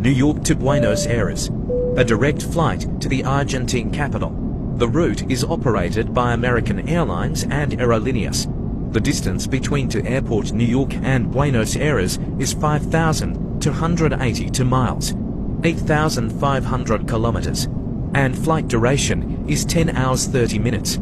New York to Buenos Aires, a direct flight to the Argentine capital. The route is operated by American Airlines and Aerolíneas. The distance between to airport New York and Buenos Aires is 5,282 miles, 8,500 kilometers, and flight duration is 10 hours 30 minutes.